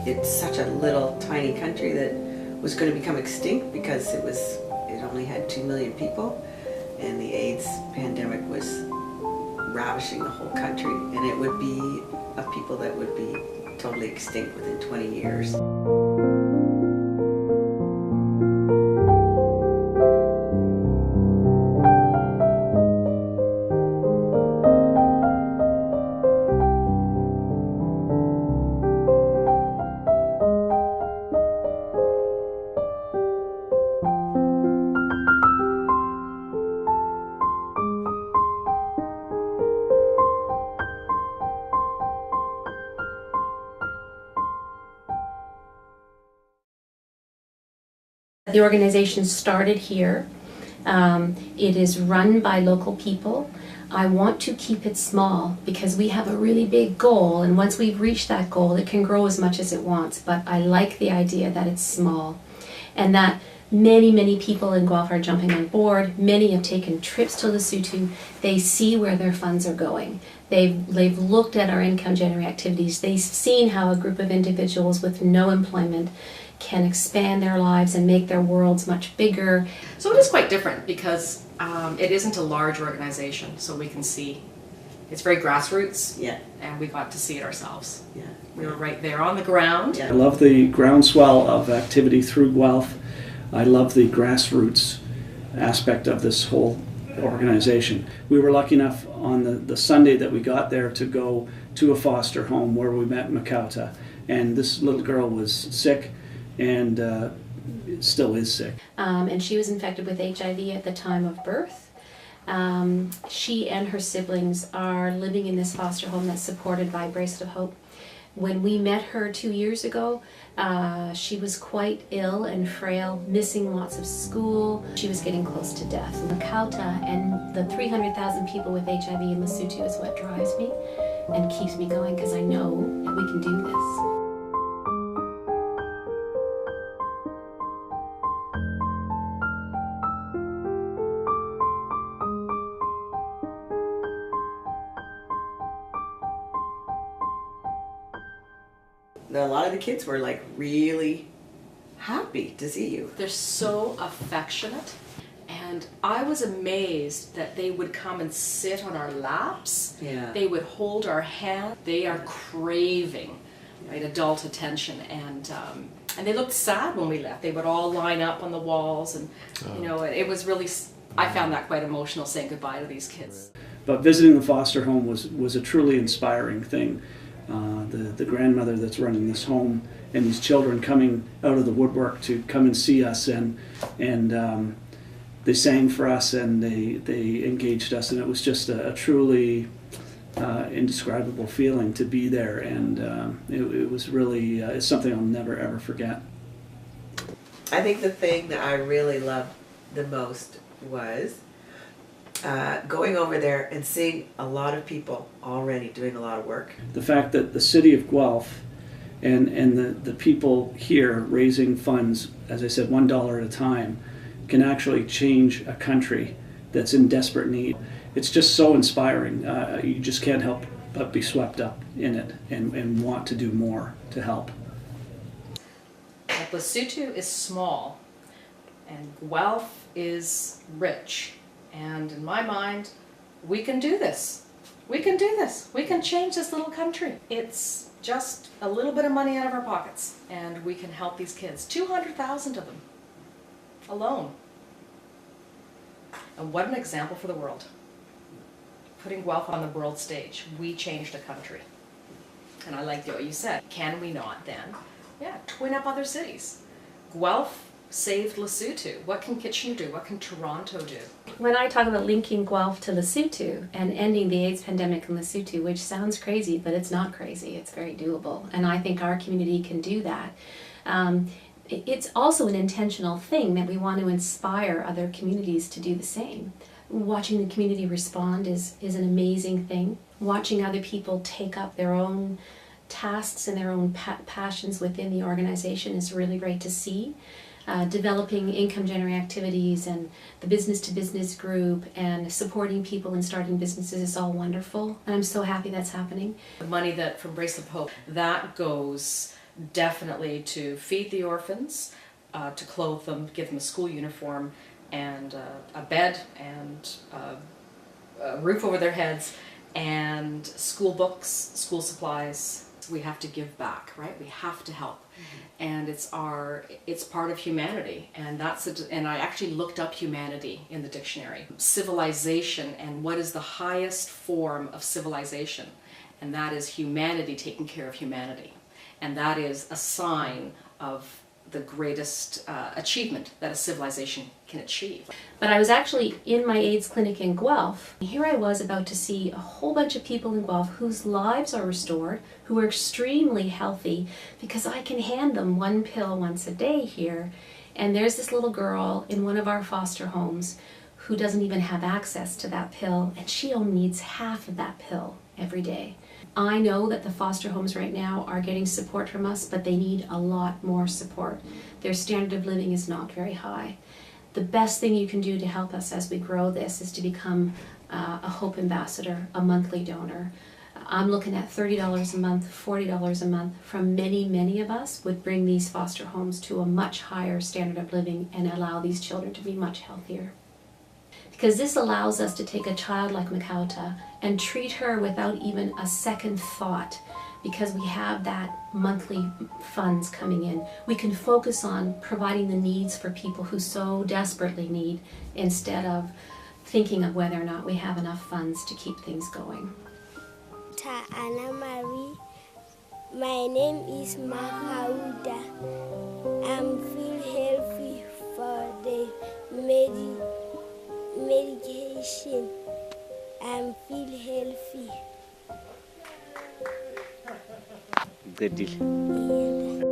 It's such a little tiny country that was going to become extinct because it only had 2 million people, and the AIDS pandemic was ravishing the whole country, and it would be a people that would be totally extinct within 20 years. The organization started here. It is run by local people. I want to keep it small because we have a really big goal, and once we've reached that goal, it can grow as much as it wants. But I like the idea that it's small, and that many people in Guelph are jumping on board. Many have taken trips to Lesotho. They see where their funds are going. They've looked at our income generating activities. They've seen how a group of individuals with no employment can expand their lives and make their worlds much bigger. So it is quite different because it isn't a large organization, so we can see it's very grassroots. Yeah. And we got to see it ourselves. Yeah. We were right there on the ground. Yeah. I love the groundswell of activity through Guelph. I love the grassroots aspect of this whole organization. We were lucky enough on the Sunday that we got there to go to a foster home where we met Makauta, and this little girl was sick and still is sick. And she was infected with HIV at the time of birth. She and her siblings are living in this foster home that's supported by Bracelet of Hope. When we met her 2 years ago, she was quite ill and frail, missing lots of school. She was getting close to death. Makauta and the 300,000 people with HIV in Lesotho is what drives me and keeps me going, because I know that we can do this. A lot of the kids were like really happy to see you. They're so affectionate, and I was amazed that they would come and sit on our laps. Yeah. They would hold our hand. They are craving, right, adult attention, and they looked sad when we left. They would all line up on the walls, and you know, it was really, I found that quite emotional, saying goodbye to these kids. But visiting the foster home was a truly inspiring thing. The grandmother that's running this home and these children coming out of the woodwork to come and see us, and they sang for us and they engaged us, and it was just a truly indescribable feeling to be there, and it was really it's something I'll never ever forget. I think the thing that I really loved the most was going over there and seeing a lot of people already doing a lot of work. The fact that the city of Guelph and the people here raising funds, as I said, $1 at a time, can actually change a country that's in desperate need. It's just so inspiring. You just can't help but be swept up in it and want to do more to help. Lesotho is small and Guelph is rich. And in my mind, we can do this. We can do this. We can change this little country. It's just a little bit of money out of our pockets, and we can help these kids. 200,000 of them alone. And what an example for the world. Putting Guelph on the world stage. We changed a country. And I like what you said. Can we not then? Yeah, twin up other cities. Guelph saved Lesotho. What can Kitchener do? What can Toronto do? When I talk about linking Guelph to Lesotho and ending the AIDS pandemic in Lesotho, which sounds crazy, but it's not crazy, it's very doable. And I think our community can do that. It's also an intentional thing that we want to inspire other communities to do the same. Watching the community respond is an amazing thing. Watching other people take up their own tasks and their own passions within the organization is really great to see. Developing income generating activities and the business to business group and supporting people in starting businesses is all wonderful, and I'm so happy that's happening. The money that from Bracelet of Hope, that goes definitely to feed the orphans, to clothe them, give them a school uniform and a bed and a roof over their heads and school books, school supplies. We have to give back, right? We have to help. And it's part of humanity, and and I actually looked up humanity in the dictionary. Civilization, and what is the highest form of civilization? And that is humanity taking care of humanity. And that is a sign of the greatest achievement that a civilization can achieve. But I was actually in my AIDS clinic in Guelph. Here I was about to see a whole bunch of people in Guelph whose lives are restored, who are extremely healthy, because I can hand them one pill once a day here. And there's this little girl in one of our foster homes who doesn't even have access to that pill, and she only needs half of that pill every day. I know that the foster homes right now are getting support from us, but they need a lot more support. Their standard of living is not very high. The best thing you can do to help us as we grow this is to become a Hope Ambassador, a monthly donor. I'm looking at $30 a month, $40 a month from many, many of us would bring these foster homes to a much higher standard of living and allow these children to be much healthier. Because this allows us to take a child like Makauta and treat her without even a second thought, because we have that monthly funds coming in. We can focus on providing the needs for people who so desperately need, instead of thinking of whether or not we have enough funds to keep things going. Ta Anna Marie, my name is Makauta. I'm feel healthy for the medication. I'm feel healthy. Good deal. Yeah.